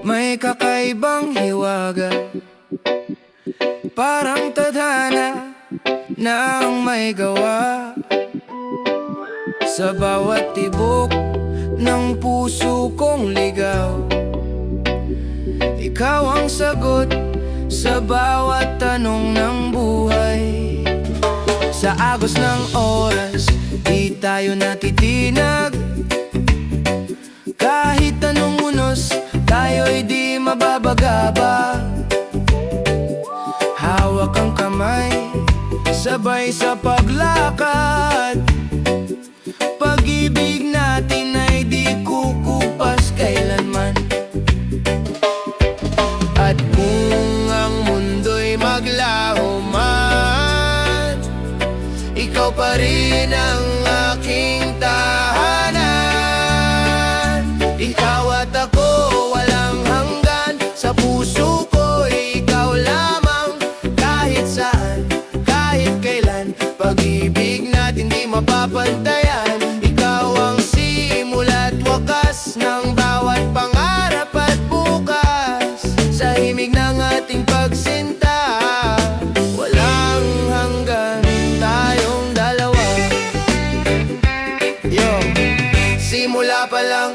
may kakaibang hiwaga, parang tadhana na ang may gawa. Sa bawat tibok ng puso kong ligaw, ikaw ang sagot sa bawat tanong ng buhay. Sa agos ng oras, di tayo natitinag. Kahit anong unos, tayo'y di mababagabag. Hawak ang kamay, sabay sa paglakad. Pag-ibig natin ay di kukupas kailanman. At kung ang mundo'y maglaho man, ikaw pa rin ang aking tahanan. Ikaw at ako walang hanggan, sa puso ko ikaw lamang. Kahit saan, kahit kailan, pag-ibig natin di mapapantayan. Ikaw ang simula't wakas ng bawat pangarap at bukas. Sa himig ng ating pagsinta, walang hanggan tayong dalawa. Yo, simula pa lang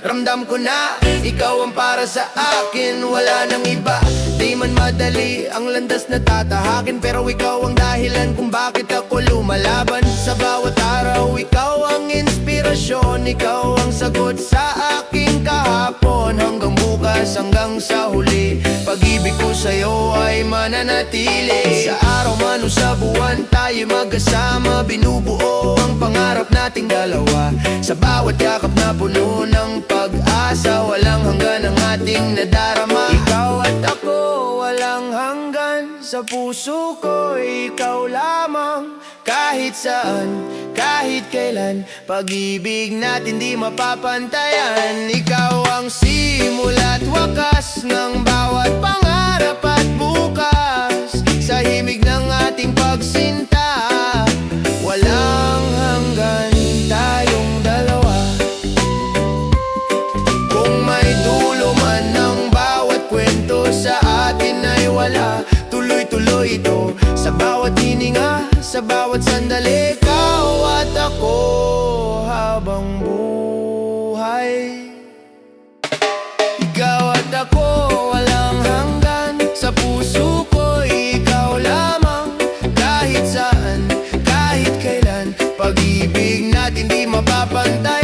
ramdam ko na ikaw ang para sa akin, wala nang iba. Di man madali ang landas na tatahakin, pero ikaw ang dahilan kung bakit ako lumalaban. Sa bawat araw, ikaw ang inspirasyon, ikaw ang sagot sa aking kahapon. Hanggang bukas, hanggang sa huli, pag-ibig ko sa'yo ay mananatili. Sa araw man o sa buwan, tayo magkasama, binubuo ang pangarap nating dalawa. Sa bawat yakap na puno ng pag-asa, walang hanggan ang ating nadarama. Ikaw at ako walang hanggan, sa puso ko ikaw lamang. Kahit saan, kahit kailan, pag-ibig natin di mapapantayan. Ikaw ang simula't wakas ng bawat pangarap at bukas. Sa himig ng ating pagsinta, walang hanggan tayong dalawa. Kung may dulo man ng bawat kwento, sa atin ay wala. Tuloy-tuloy ito sa bawat hininga, sa bawat sandali. Ikaw at ako habang buhay. Ikaw at ako walang hanggan, sa puso ko ikaw lamang. Kahit saan, kahit kailan, pag-ibig natin di mapapantay.